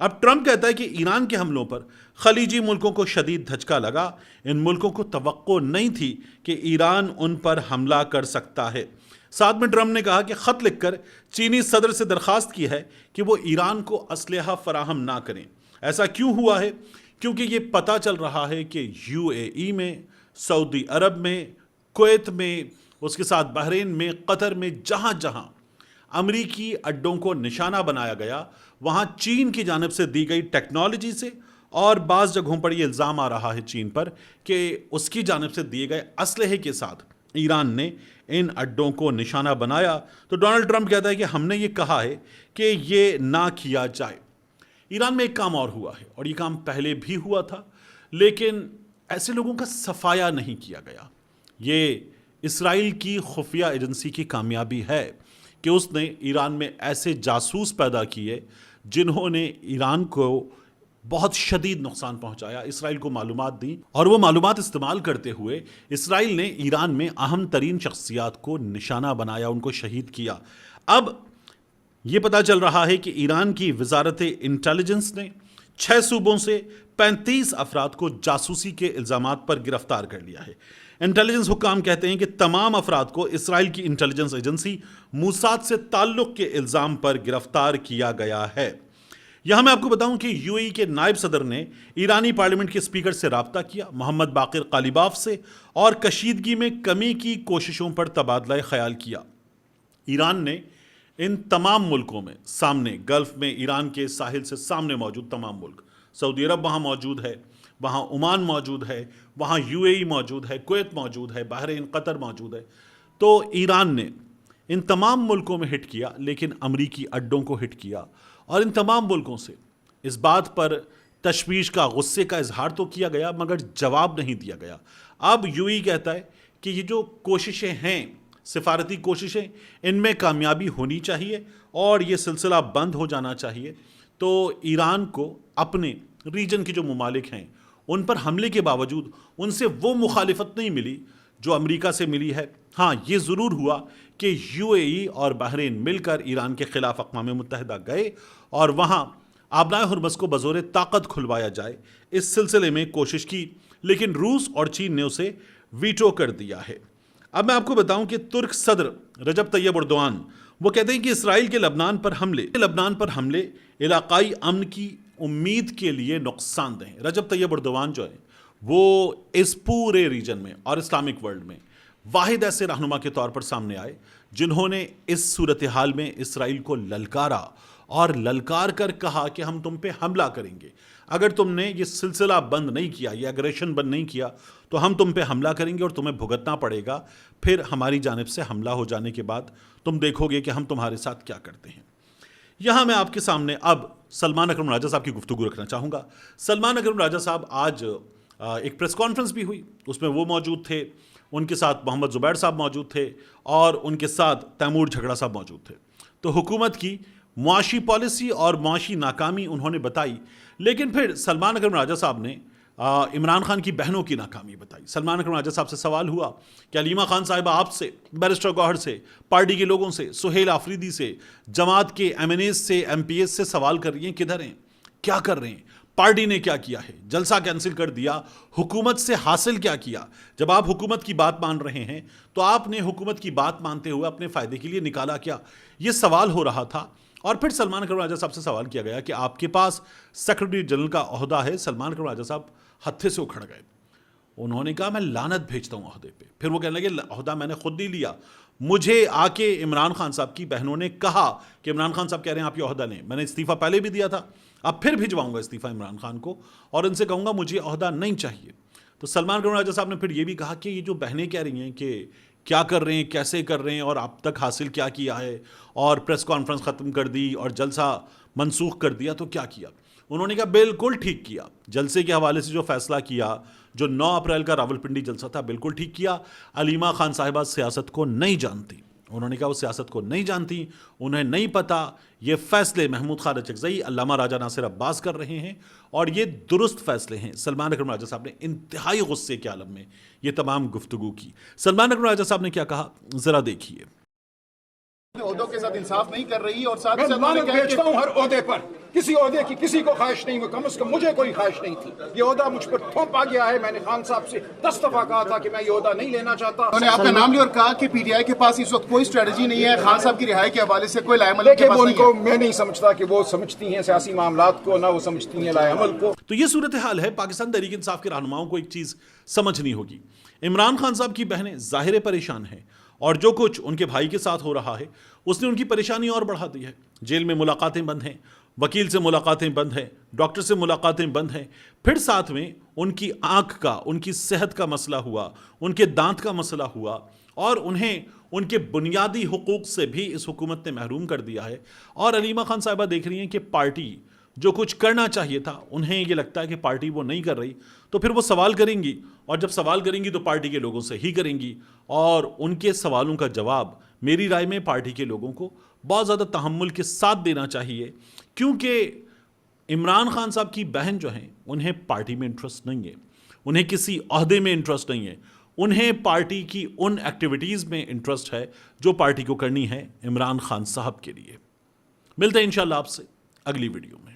اب ٹرمپ کہتا ہے کہ ایران کے حملوں پر خلیجی ملکوں کو شدید دھچکا لگا، ان ملکوں کو توقع نہیں تھی کہ ایران ان پر حملہ کر سکتا ہے۔ ساتھ میں ٹرمپ نے کہا کہ خط لکھ کر چینی صدر سے درخواست کی ہے کہ وہ ایران کو اسلحہ فراہم نہ کریں۔ ایسا کیوں ہوا ہے؟ کیونکہ یہ پتہ چل رہا ہے کہ یو اے ای میں، سعودی عرب میں، کویت میں، اس کے ساتھ بحرین میں، قطر میں، جہاں جہاں امریکی اڈوں کو نشانہ بنایا گیا، وہاں چین کی جانب سے دی گئی ٹیکنالوجی سے، اور بعض جگہوں پر یہ الزام آ رہا ہے چین پر کہ اس کی جانب سے دیے گئے اسلحے کے ساتھ ایران نے ان اڈوں کو نشانہ بنایا۔ تو ڈونلڈ ٹرمپ کہتا ہے کہ ہم نے یہ کہا ہے کہ یہ نہ کیا جائے۔ ایران میں ایک کام اور ہوا ہے، اور یہ کام پہلے بھی ہوا تھا، لیکن ایسے لوگوں کا صفایا نہیں کیا گیا۔ یہ اسرائیل کی خفیہ ایجنسی کی کامیابی ہے کہ اس نے ایران میں ایسے جاسوس پیدا کیے جنہوں نے ایران کو بہت شدید نقصان پہنچایا، اسرائیل کو معلومات دیں، اور وہ معلومات استعمال کرتے ہوئے اسرائیل نے ایران میں اہم ترین شخصیات کو نشانہ بنایا، ان کو شہید کیا۔ اب یہ پتہ چل رہا ہے کہ ایران کی وزارت انٹیلیجنس نے 6 صوبوں سے 35 افراد کو جاسوسی کے الزامات پر گرفتار کر لیا ہے۔ انٹیلیجنس حکام کہتے ہیں کہ تمام افراد کو اسرائیل کی انٹیلیجنس ایجنسی موساد سے تعلق کے الزام پر گرفتار کیا گیا ہے۔ یہاں میں آپ کو بتاؤں کہ یو اے ای کے نائب صدر نے ایرانی پارلیمنٹ کے اسپیکر سے رابطہ کیا، محمد باقر قالیباف سے، اور کشیدگی میں کمی کی کوششوں پر تبادلہ خیال کیا۔ ایران نے ان تمام ملکوں میں سامنے، گلف میں ایران کے ساحل سے سامنے موجود تمام ملک، سعودی عرب وہاں موجود ہے، وہاں عمان موجود ہے، وہاں یو اے ای موجود ہے، کویت موجود ہے، بحرین، قطر موجود ہے، تو ایران نے ان تمام ملکوں میں ہٹ کیا، لیکن امریکی اڈوں کو ہٹ کیا، اور ان تمام ملکوں سے اس بات پر تشویش کا، غصے کا اظہار تو کیا گیا، مگر جواب نہیں دیا گیا۔ اب یو اے ای کہتا ہے کہ یہ جو کوششیں ہیں، سفارتی کوششیں، ان میں کامیابی ہونی چاہیے اور یہ سلسلہ بند ہو جانا چاہیے۔ تو ایران کو اپنے ریجن کے جو ممالک ہیں ان پر حملے کے باوجود ان سے وہ مخالفت نہیں ملی جو امریکہ سے ملی ہے۔ ہاں، یہ ضرور ہوا کہ یو اے ای اور بحرین مل کر ایران کے خلاف اقوام متحدہ گئے اور وہاں آبنائے ہرمز کو بزور طاقت کھلوایا جائے، اس سلسلے میں کوشش کی، لیکن روس اور چین نے اسے ویٹو کر دیا ہے۔ اب میں آپ کو بتاؤں کہ ترک صدر رجب طیب اردوان وہ کہتے ہیں کہ اسرائیل کے لبنان پر حملے علاقائی امن کی امید کے لیے نقصان دہ ہیں۔ رجب طیب اردوان جو ہے وہ اس پورے ریجن میں اور اسلامک ورلڈ میں واحد ایسے رہنما کے طور پر سامنے آئے جنہوں نے اس صورتحال میں اسرائیل کو للکارا اور للکار کر کہا کہ ہم تم پہ حملہ کریں گے، اگر تم نے یہ سلسلہ بند نہیں کیا، یہ اگریشن بند نہیں کیا تو ہم تم پہ حملہ کریں گے اور تمہیں بھگتنا پڑے گا، پھر ہماری جانب سے حملہ ہو جانے کے بعد تم دیکھو گے کہ ہم تمہارے ساتھ کیا کرتے ہیں۔ یہاں میں آپ کے سامنے اب سلمان اکرم راجہ صاحب کی گفتگو رکھنا چاہوں گا۔ سلمان اکرم راجہ صاحب آج ایک پریس کانفرنس بھی ہوئی، اس میں وہ موجود تھے، ان کے ساتھ محمد زبیر صاحب موجود تھے، اور ان کے ساتھ تیمور جھگڑا صاحب موجود تھے۔ تو حکومت کی معاشی پالیسی اور معاشی ناکامی انہوں نے بتائی، لیکن پھر سلمان اکرم راجہ صاحب نے عمران خان کی بہنوں کی ناکامی بتائی۔ سلمان اکرم راجہ صاحب سے سوال ہوا کہ علیمہ خان صاحبہ آپ سے، بیرسٹر گوہر سے، پارٹی کے لوگوں سے، سہیل آفریدی سے، جماعت کے ایم این ایز سے، ایم پی ایز سے سوال کر رہی ہیں کدھر ہیں، کیا کر رہے ہیں، پارٹی نے کیا کیا ہے، جلسہ کینسل کر دیا، حکومت سے حاصل کیا کیا؟ جب آپ حکومت کی بات مان رہے ہیں تو آپ نے حکومت کی بات مانتے ہوئے اپنے فائدے کے لیے نکالا کیا؟ یہ سوال ہو رہا تھا۔ اور پھر سلمان اکرم راجہ صاحب سے سوال کیا گیا کہ آپ کے پاس سیکرٹری جنرل کا عہدہ ہے۔ سلمان اکرم راجہ صاحب ہتھے سے اکھڑ گئے، انہوں نے کہا میں لعنت بھیجتا ہوں عہدے پہ۔ پھر وہ کہنے لگے عہدہ میں نے خود نہیں لیا، مجھے آ کے عمران خان صاحب کی بہنوں نے کہا کہ عمران خان صاحب کہہ رہے ہیں آپ یہ عہدہ لیں، میں نے استعفیٰ پہلے بھی دیا تھا، اب پھر بھجواؤں گا استعفیٰ عمران خان کو اور ان سے کہوں گا مجھے عہدہ نہیں چاہیے۔ تو سلمان اکرم راجہ صاحب نے پھر یہ بھی کہا کہ یہ جو بہنیں کہہ رہی ہیں کہ کیا کر رہے ہیں، کیسے کر رہے ہیں اور اب تک حاصل کیا کیا ہے، اور پریس کانفرنس ختم کر دی اور جلسہ منسوخ کر دیا، تو کیا کیا؟ انہوں نے کہا بالکل ٹھیک کیا، جلسے کے حوالے سے جو فیصلہ کیا، جو 9 اپریل کا راولپنڈی جلسہ تھا، بالکل ٹھیک کیا۔ علیمہ خان صاحبہ سیاست کو نہیں جانتی، انہوں نے کہا وہ سیاست کو نہیں جانتی، انہیں نہیں پتا، یہ فیصلے محمود خالد چکزئی، علامہ راجہ ناصر عباس کر رہے ہیں اور یہ درست فیصلے ہیں۔ سلمان اکرم راجہ صاحب نے انتہائی غصے کے عالم میں یہ تمام گفتگو کی۔ سلمان اکرم راجہ صاحب نے کیا کہا، ذرا دیکھیے۔ عہدوں کے ساتھ انصاف نہیں کر رہی اور ساتھ میں لعنت بھیجتا ہوں ہر عہدے پر کسی عہدے کی کسی کو خواہش نہیں ہوئی، کم از کم مجھے کوئی خواہش نہیں تھی. یہ عہدہ مجھ پر تھوپا گیا ہے. میں نے خان صاحب سے 10 دفعہ کہا تھا کہ میں یہ عہدہ نہیں لینا چاہتا. انہوں نے آپ کا نام لیا اور کہا کہ پی ٹی آئی کے پاس اس وقت کوئی اسٹریٹجی نہیں ہے خان صاحب کی رہائی کے حوالے سے، کوئی لائے عمل دیکھیں وہ ان کو میں نہیں سمجھتا کہ وہ سمجھتی ہیں سیاسی معاملات کو، نہ وہ سمجھتی ہیں لائے عمل کو. تو یہ صورتحال ہے. پاکستان تحریک انصاف کے رہنماؤں کو ایک چیز سمجھنی ہوگی، عمران خان صاحب کی بہنیں ظاہر پریشان ہیں، اور جو کچھ ان کے بھائی کے ساتھ ہو رہا ہے اس نے ان کی پریشانی اور بڑھا دی ہے. جیل میں ملاقاتیں بند ہیں، وکیل سے ملاقاتیں بند ہیں، ڈاکٹر سے ملاقاتیں بند ہیں، پھر ساتھ میں ان کی آنکھ کا، ان کی صحت کا مسئلہ ہوا، ان کے دانت کا مسئلہ ہوا، اور انہیں ان کے بنیادی حقوق سے بھی اس حکومت نے محروم کر دیا ہے. اور علیمہ خان صاحبہ دیکھ رہی ہیں کہ پارٹی جو کچھ کرنا چاہیے تھا انہیں یہ لگتا ہے کہ پارٹی وہ نہیں کر رہی، تو پھر وہ سوال کریں گی، اور جب سوال کریں گی تو پارٹی کے لوگوں سے ہی کریں گی. اور ان کے سوالوں کا جواب میری رائے میں پارٹی کے لوگوں کو بہت زیادہ تحمل کے ساتھ دینا چاہیے، کیونکہ عمران خان صاحب کی بہن جو ہیں انہیں پارٹی میں انٹرسٹ نہیں ہے، انہیں کسی عہدے میں انٹرسٹ نہیں ہے، انہیں پارٹی کی ان ایکٹیویٹیز میں انٹرسٹ ہے جو پارٹی کو کرنی ہے عمران خان صاحب کے لیے. ملتے ہیں انشاءاللہ آپ سے اگلی ویڈیو میں.